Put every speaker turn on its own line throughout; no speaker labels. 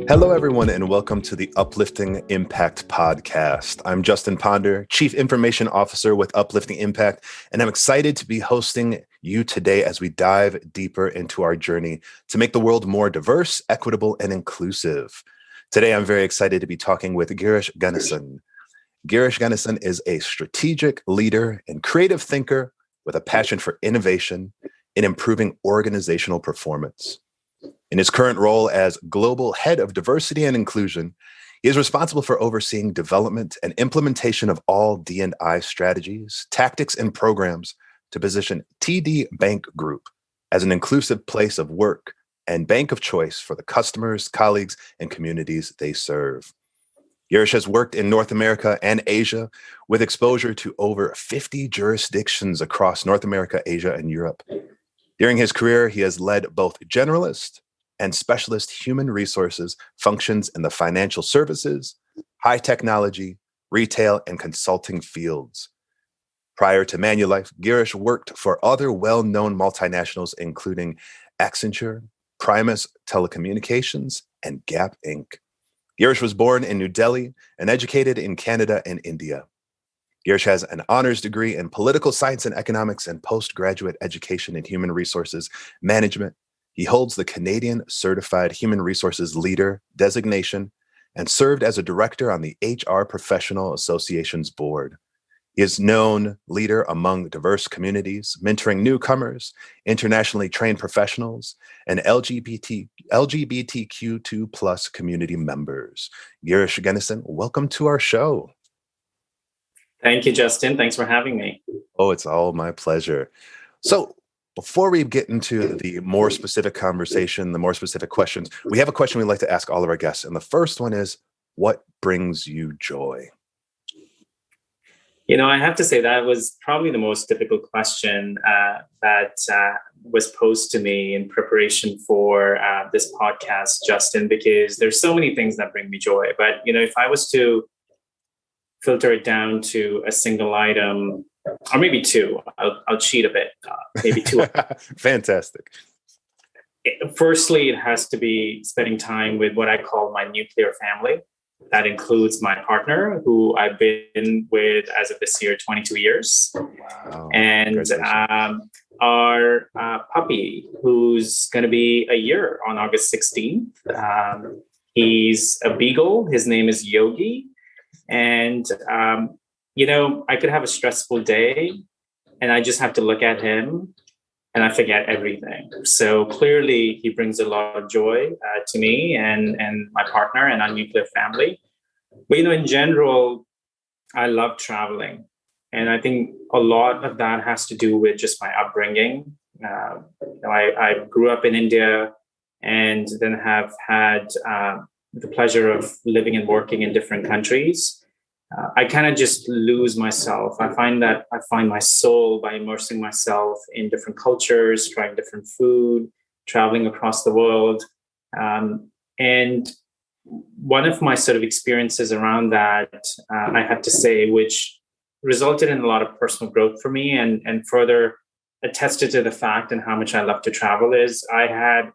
Hello, everyone, and welcome to the Uplifting Impact podcast. I'm Justin Ponder, Chief Information Officer with Uplifting Impact, and I'm excited to be hosting you today as we dive deeper into our journey to make the world more diverse, equitable, and inclusive. Today, I'm very excited to be talking with Girish Ganesan. Girish Ganesan is a strategic leader and creative thinker with a passion for innovation in improving organizational performance. In his current role as Global Head of Diversity and Inclusion, he is responsible for overseeing development and implementation of all D&I strategies, tactics, and programs to position TD Bank Group as an inclusive place of work and bank of choice for the customers, colleagues, and communities they serve. Girish has worked in North America and Asia with exposure to over 50 jurisdictions across North America, Asia, and Europe. During his career, he has led both generalist and specialist human resources functions in the financial services, high technology, retail, and consulting fields. Prior to Manulife, Girish worked for other well-known multinationals, including Accenture, Primus Telecommunications, and Gap Inc. Girish was born in New Delhi and educated in Canada and India. Girish has an honors degree in political science and economics and postgraduate education in human resources management. He holds the Canadian Certified Human Resources Leader designation and served as a director on the HR Professional Association's board. He is known leader among diverse communities, mentoring newcomers, internationally trained professionals, and LGBTQ2 plus community members. Girish Ganesan, welcome to our show.
Thank you, Justin. Thanks for having me.
Oh, it's all my pleasure. So before we get into the more specific conversation, the more specific questions, we have a question we'd like to ask all of our guests. And the first one is, what brings you joy?
You know, I have to say that was probably the most difficult question that was posed to me in preparation for this podcast, Justin, because there's so many things that bring me joy. But, you know, if I was to filter it down to a single item, or maybe two, I'll cheat a bit, maybe two.
Fantastic.
Firstly, it has to be spending time with what I call my nuclear family. That includes my partner, who I've been with as of this year, 22 years.
Wow.
And our puppy, who's going to be a year on August 16th. He's a beagle. His name is Yogi. And, you know, I could have a stressful day and I just have to look at him and I forget everything. So clearly he brings a lot of joy to me and my partner and our nuclear family. But, you know, in general, I love traveling. And I think a lot of that has to do with just my upbringing. I grew up in India and then have had the pleasure of living and working in different countries. I kind of just lose myself. I find my soul by immersing myself in different cultures, trying different food, traveling across the world. And one of my sort of experiences around that, I have to say, which resulted in a lot of personal growth for me and further attested to the fact and how much I love to travel, is I had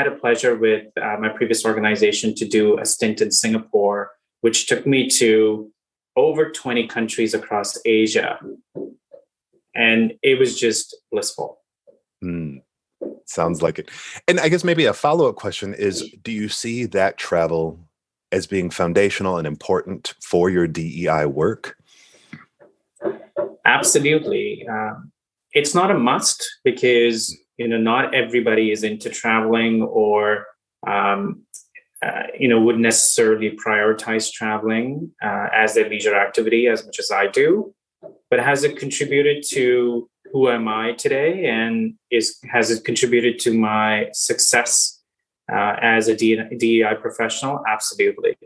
a pleasure with my previous organization to do a stint in Singapore, which took me to over 20 countries across Asia. And it was just blissful.
Sounds like it. And I guess maybe a follow-up question is, do you see that travel as being foundational and important for your DEI work?
Absolutely. It's not a must because, you know, not everybody is into traveling or would necessarily prioritize traveling as their leisure activity as much as I do. But has it contributed to who am I today, and has it contributed to my success as a DEI professional? Absolutely.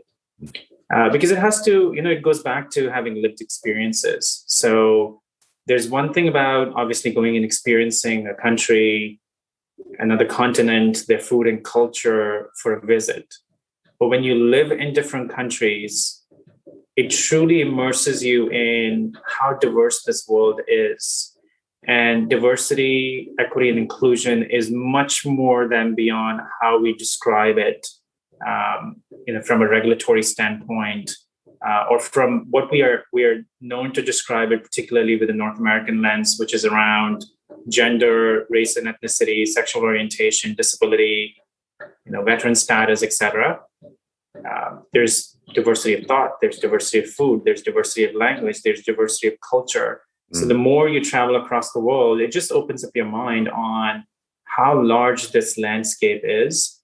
Because it has to, you know, it goes back to having lived experiences. So there's one thing about obviously going and experiencing a country, another continent, their food and culture for a visit. But when you live in different countries, it truly immerses you in how diverse this world is. And diversity, equity, and inclusion is much more than beyond how we describe it from a regulatory standpoint, or from what we are known to describe it, particularly with the North American lens, which is around gender, race and ethnicity, sexual orientation, disability, veteran status, etc. There's diversity of thought, there's diversity of food, there's diversity of language, there's diversity of culture. So the more you travel across the world, it just opens up your mind on how large this landscape is.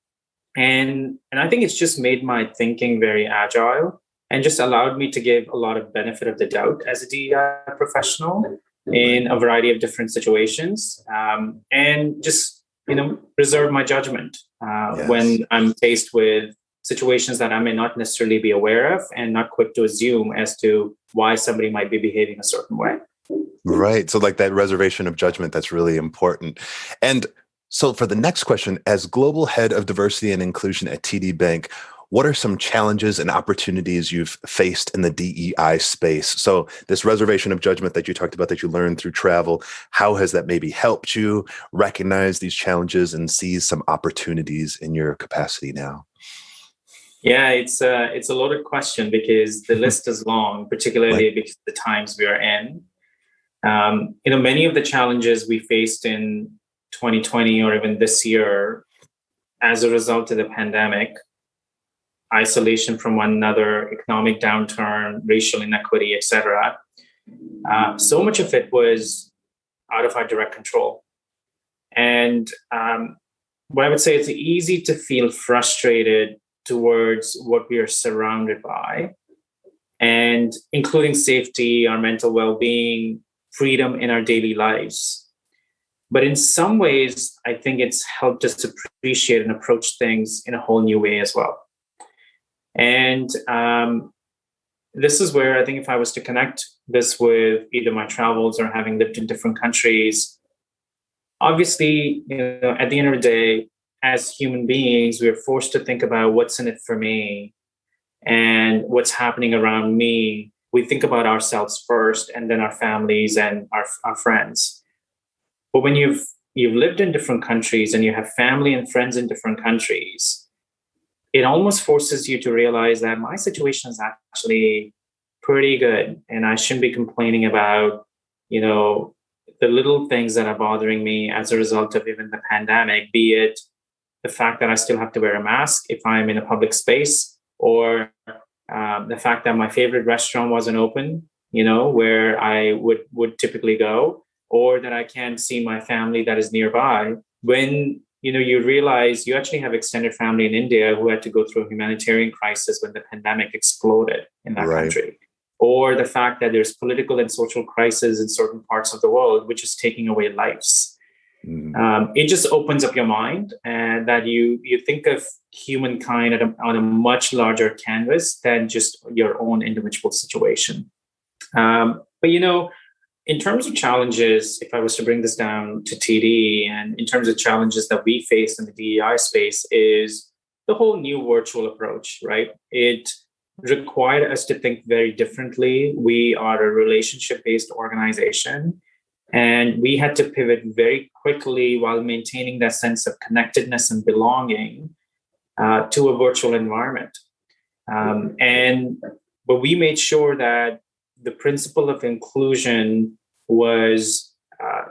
And I think it's just made my thinking very agile and just allowed me to give a lot of benefit of the doubt as a DEI professional in a variety of different situations, and just, reserve my judgment when I'm faced with situations that I may not necessarily be aware of, and not quick to assume as to why somebody might be behaving a certain way.
Right. So like that reservation of judgment, that's really important. And so for the next question, as global head of diversity and inclusion at TD Bank, what are some challenges and opportunities you've faced in the DEI space? So this reservation of judgment that you talked about, that you learned through travel, how has that maybe helped you recognize these challenges and seize some opportunities in your capacity now?
Yeah, it's a loaded question because the list is long, particularly because of the times we are in. Many of the challenges we faced in 2020 or even this year as a result of the pandemic, isolation from one another, economic downturn, racial inequity, etc. So much of it was out of our direct control. And what I would say, it's easy to feel frustrated towards what we are surrounded by, and including safety, our mental well-being, freedom in our daily lives. But in some ways, I think it's helped us to appreciate and approach things in a whole new way as well. And this is where I think if I was to connect this with either my travels or having lived in different countries, obviously, at the end of the day, as human beings, we're forced to think about what's in it for me and what's happening around me. We think about ourselves first, and then our families and our friends. But when you've lived in different countries and you have family and friends in different countries, it almost forces you to realize that my situation is actually pretty good, and I shouldn't be complaining about, the little things that are bothering me as a result of even the pandemic, be it the fact that I still have to wear a mask if I'm in a public space, or the fact that my favorite restaurant wasn't open, where I would typically go, or that I can't see my family that is nearby. When you realize you actually have extended family in India who had to go through a humanitarian crisis when the pandemic exploded in that country, or the fact that there's political and social crisis in certain parts of the world, which is taking away lives. It just opens up your mind, and that you think of humankind on a much larger canvas than just your own individual situation. But in terms of challenges, if I was to bring this down to TD, and in terms of challenges that we face in the DEI space, is the whole new virtual approach, right? It required us to think very differently. We are a relationship-based organization, and we had to pivot very quickly while maintaining that sense of connectedness and belonging to a virtual environment. But we made sure that the principle of inclusion was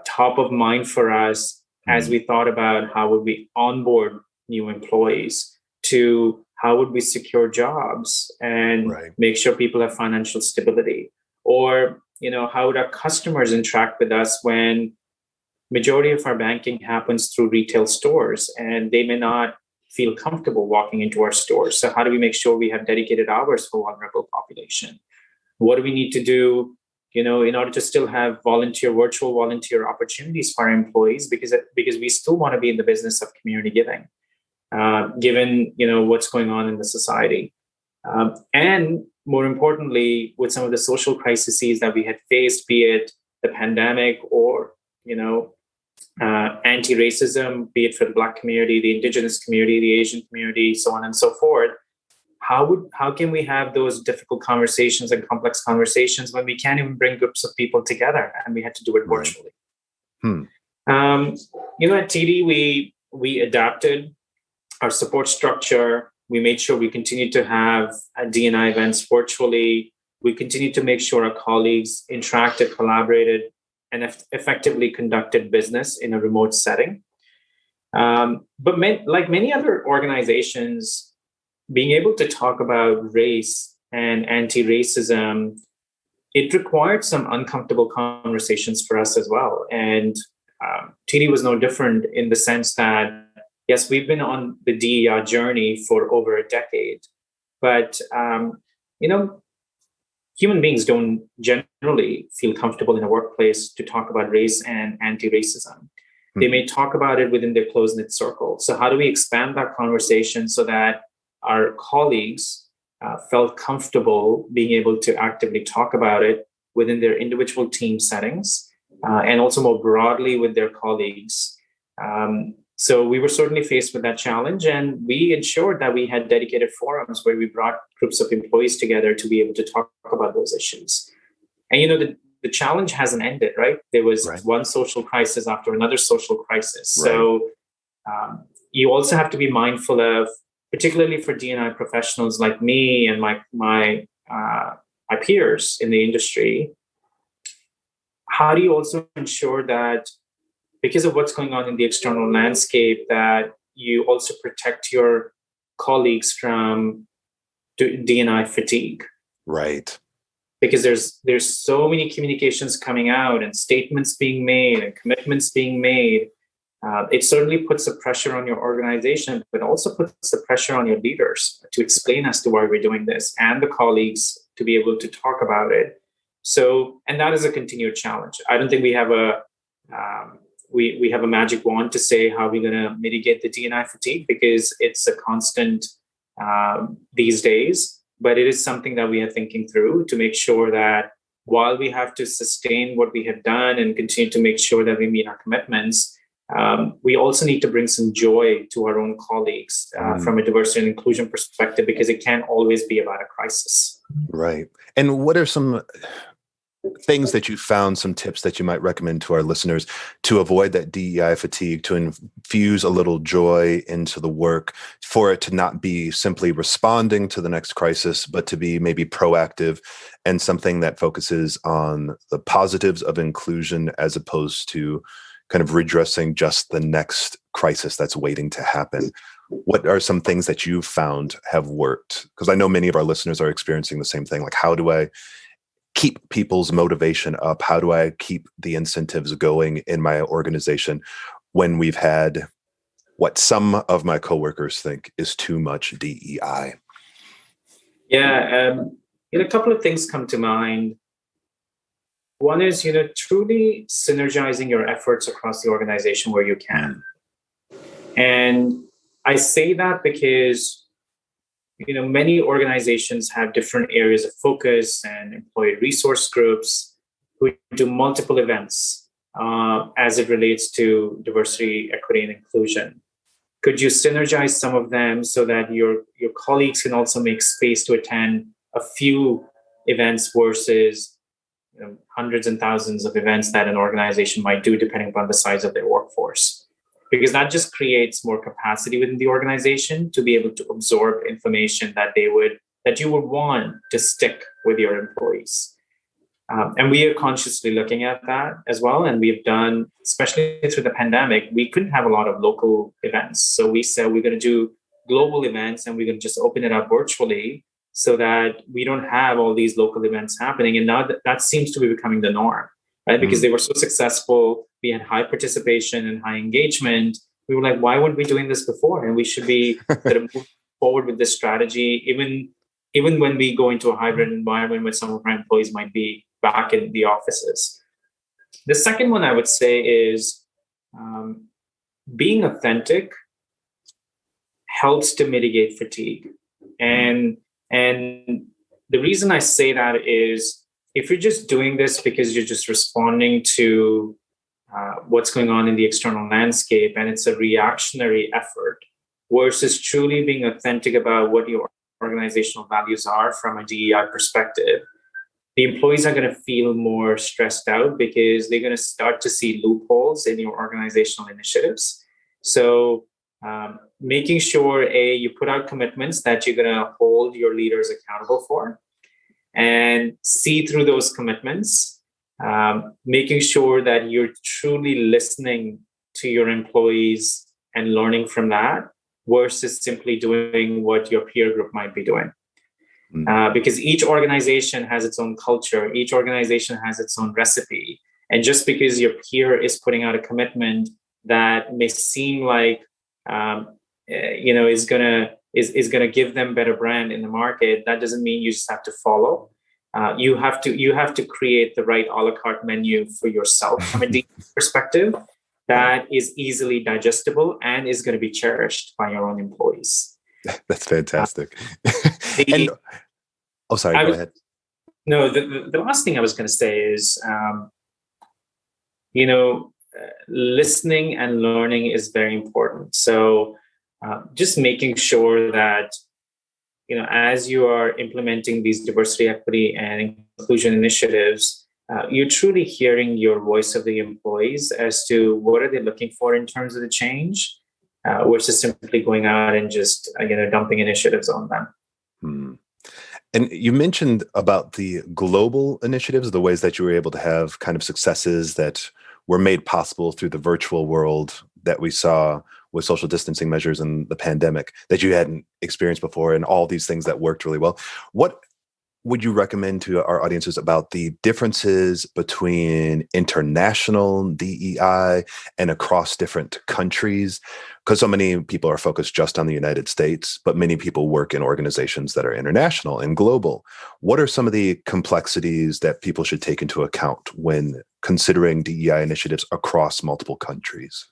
top of mind for us as we thought about how would we onboard new employees, to how would we secure jobs and make sure people have financial stability, or how would our customers interact with us when majority of our banking happens through retail stores and they may not feel comfortable walking into our stores. So how do we make sure we have dedicated hours for vulnerable population? What do we need to do, in order to still have virtual volunteer opportunities for our employees, because we still want to be in the business of community giving, given what's going on in the society, and more importantly, with some of the social crises that we had faced, be it the pandemic or anti-racism, be it for the Black community, the Indigenous community, the Asian community, so on and so forth. How can we have those difficult conversations and complex conversations when we can't even bring groups of people together, and we had to do it virtually? At TD, we adapted our support structure. We made sure we continued to have D&I events virtually. We continued to make sure our colleagues interacted, collaborated, and effectively conducted business in a remote setting. Like many other organizations, being able to talk about race and anti-racism, it required some uncomfortable conversations for us as well. And TD was no different in the sense that, yes, we've been on the DEI journey for over a decade, but human beings don't generally feel comfortable in a workplace to talk about race and anti-racism. They may talk about it within their close-knit circle. So how do we expand that conversation so that our colleagues felt comfortable being able to actively talk about it within their individual team settings and also more broadly with their colleagues? So we were certainly faced with that challenge, and we ensured that we had dedicated forums where we brought groups of employees together to be able to talk about those issues. And the challenge hasn't ended, right? There was one social crisis after another social crisis. Right. So you also have to be mindful of, particularly for D&I professionals like me and my peers in the industry, how do you also ensure that because of what's going on in the external landscape, that you also protect your colleagues from D&I fatigue? Right. Because there's so many communications coming out and statements being made and commitments being made. It certainly puts the pressure on your organization, but also puts the pressure on your leaders to explain as to why we're doing this and the colleagues to be able to talk about it. So, and that is a continued challenge. I don't think we have we have a magic wand to say how we're going to mitigate the D&I fatigue, because it's a constant these days. But it is something that we are thinking through to make sure that while we have to sustain what we have done and continue to make sure that we meet our commitments, we also need to bring some joy to our own colleagues from a diversity and inclusion perspective, because it can't always be about a crisis. Right. And what are some things that you found, some tips that you might recommend to our listeners to avoid that DEI fatigue, to infuse a little joy into the work, for it to not be simply responding to the next crisis, but to be maybe proactive and something that focuses on the positives of inclusion as opposed to kind of redressing just the next crisis that's waiting to happen? What are some things that you've found have worked? Because I know many of our listeners are experiencing the same thing. Like, how do I keep people's motivation up? How do I keep the incentives going in my organization when we've had what some of my coworkers think is too much DEI? Yeah, a couple of things come to mind. One is, truly synergizing your efforts across the organization where you can. And I say that because many organizations have different areas of focus and employee resource groups who do multiple events as it relates to diversity, equity, and inclusion. Could you synergize some of them so that your colleagues can also make space to attend a few events versus hundreds and thousands of events that an organization might do depending upon the size of their workforce? Because that just creates more capacity within the organization to be able to absorb information that you would want to stick with your employees. And we are consciously looking at that as well. And we've done, especially through the pandemic, we couldn't have a lot of local events. So we said we're going to do global events and we're going to just open it up virtually so that we don't have all these local events happening. And now that seems to be becoming the norm. Right? Because they were so successful, we had high participation and high engagement. We were like, why weren't we doing this before? And we should be sort of moving forward with this strategy, even when we go into a hybrid environment where some of our employees might be back in the offices. The second one I would say is being authentic helps to mitigate fatigue. And the reason I say that is, if you're just doing this because you're just responding to what's going on in the external landscape and it's a reactionary effort, versus truly being authentic about what your organizational values are from a DEI perspective, the employees are going to feel more stressed out because they're going to start to see loopholes in your organizational initiatives. So making sure, you put out commitments that you're going to hold your leaders accountable for, and see through those commitments, making sure that you're truly listening to your employees and learning from that versus simply doing what your peer group might be doing. Because each organization has its own culture, each organization has its own recipe. And just because your peer is putting out a commitment that may seem like is gonna give them better brand in the market, that doesn't mean you just have to follow. You have to create the right a la carte menu for yourself from a DEI perspective that is easily digestible and is going to be cherished by your own employees.
That's fantastic. Sorry, go ahead.
No, the last thing I was going to say is, listening and learning is very important. So just making sure that, as you are implementing these diversity, equity, and inclusion initiatives, you're truly hearing your voice of the employees as to what are they looking for in terms of the change, versus simply going out and just, dumping initiatives on them.
And you mentioned about the global initiatives, the ways that you were able to have kind of successes that were made possible through the virtual world that we saw with social distancing measures and the pandemic that you hadn't experienced before, and all these things that worked really well. What would you recommend to our audiences about the differences between international DEI and across different countries? Because so many people are focused just on the United States, but many people work in organizations that are international and global. What are some of the complexities that people should take into account when considering DEI initiatives across multiple countries?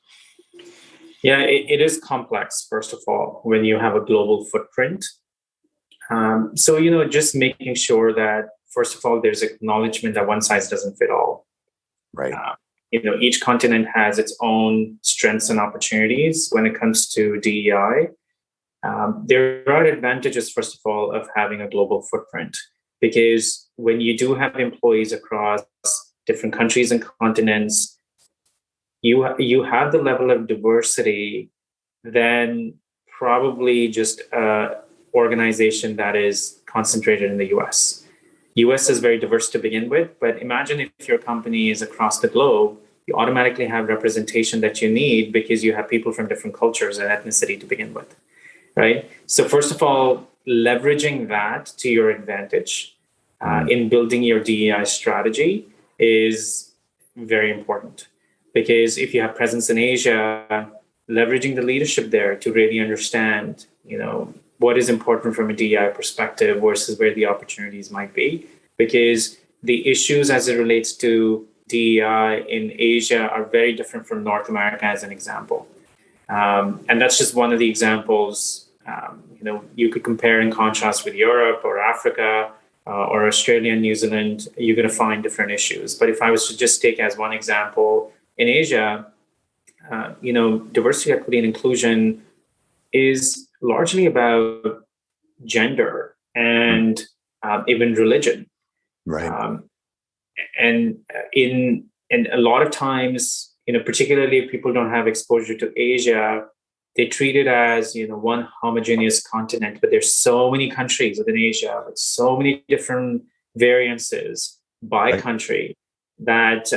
Yeah, it is complex, first of all, when you have a global footprint. So, just making sure that, first of all, there's acknowledgement that one size doesn't fit all.
Right.
Each continent has its own strengths and opportunities when it comes to DEI. There are advantages, first of all, of having a global footprint, because when you do have employees across different countries and continents, you have the level of diversity than probably just organization that is concentrated in the US. US is very diverse to begin with, but imagine if your company is across the globe, you automatically have representation that you need because you have people from different cultures and ethnicity to begin with, right? So first of all, leveraging that to your advantage in building your DEI strategy is very important, because if you have presence in Asia, leveraging the leadership there to really understand, what is important from a DEI perspective versus where the opportunities might be, because the issues as it relates to DEI in Asia are very different from North America, as an example. And that's just one of the examples. You could compare and contrast with Europe or Africa or Australia and New Zealand, you're going to find different issues. But if I was to just take as one example, in Asia, diversity, equity, and inclusion is largely about gender and even religion,
right?
And a lot of times, particularly if people don't have exposure to Asia, they treat it as one homogeneous continent. But there's so many countries within Asia with so many different variances by country that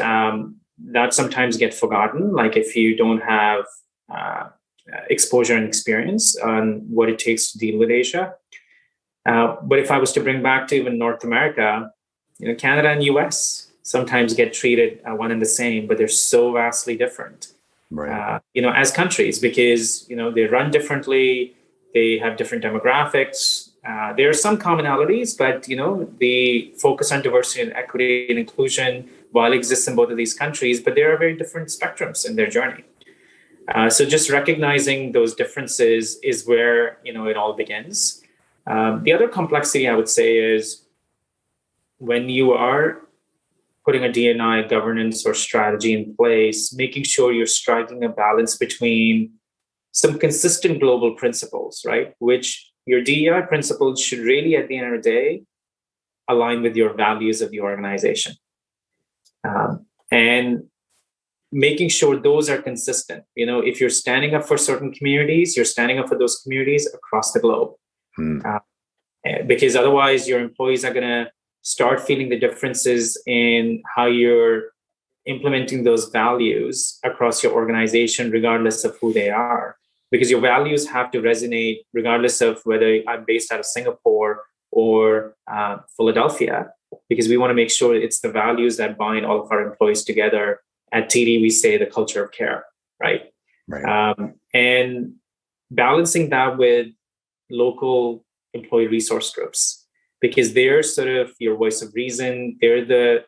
that sometimes get forgotten. Like if you don't have exposure and experience on what it takes to deal with Asia. But if I was to bring back to even North America, Canada and US sometimes get treated one and the same, but they're so vastly different,
right?
As countries, because, they run differently, they have different demographics. There are some commonalities, but, the focus on diversity and equity and inclusion, while exists in both of these countries, but there are very different spectrums in their journey. So just recognizing those differences is where, it all begins. The other complexity I would say is when you are putting a D&I governance or strategy in place, making sure you're striking a balance between some consistent global principles, right? Which your DEI principles should really, at the end of the day, align with your values of the organization. And making sure those are consistent. If you're standing up for certain communities, you're standing up for those communities across the globe. Because otherwise your employees are going to start feeling the differences in how you're implementing those values across your organization, regardless of who they are. Because your values have to resonate regardless of whether I'm based out of Singapore or Philadelphia, because we want to make sure it's the values that bind all of our employees together. At TD, we say the culture of care, right? And balancing that with local employee resource groups, because they're sort of your voice of reason. They're the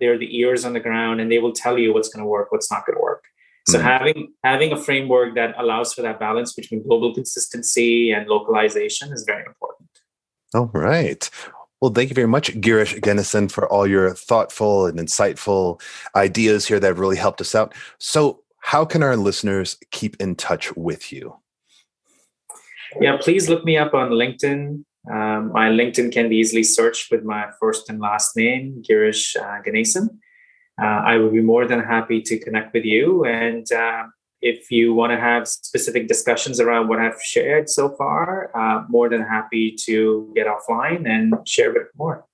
ears on the ground, and they will tell you what's going to work, what's not going to work. So having a framework that allows for that balance between global consistency and localization is very important.
All right. Well, thank you very much, Girish Ganesan, for all your thoughtful and insightful ideas here that have really helped us out. So how can our listeners keep in touch with you?
Yeah, please look me up on LinkedIn. My LinkedIn can be easily searched with my first and last name, Girish Ganesan. I would be more than happy to connect with you. And if you want to have specific discussions around what I've shared so far, more than happy to get offline and share a bit more.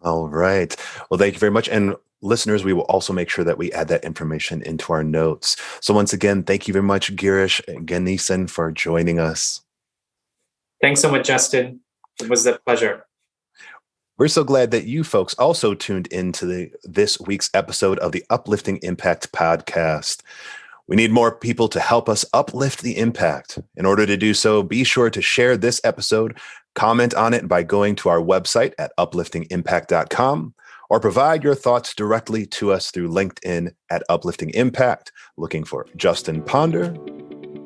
All right. Well, thank you very much. And listeners, we will also make sure that we add that information into our notes. So once again, thank you very much, Girish Ganesan, for joining us.
Thanks so much, Justin. It was a pleasure.
We're so glad that you folks also tuned into this week's episode of the Uplifting Impact podcast. We need more people to help us uplift the impact. In order to do so, be sure to share this episode, comment on it by going to our website at upliftingimpact.com, or provide your thoughts directly to us through LinkedIn at Uplifting Impact, looking for Justin Ponder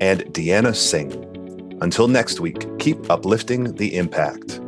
and Deanna Singh. Until next week, keep uplifting the impact.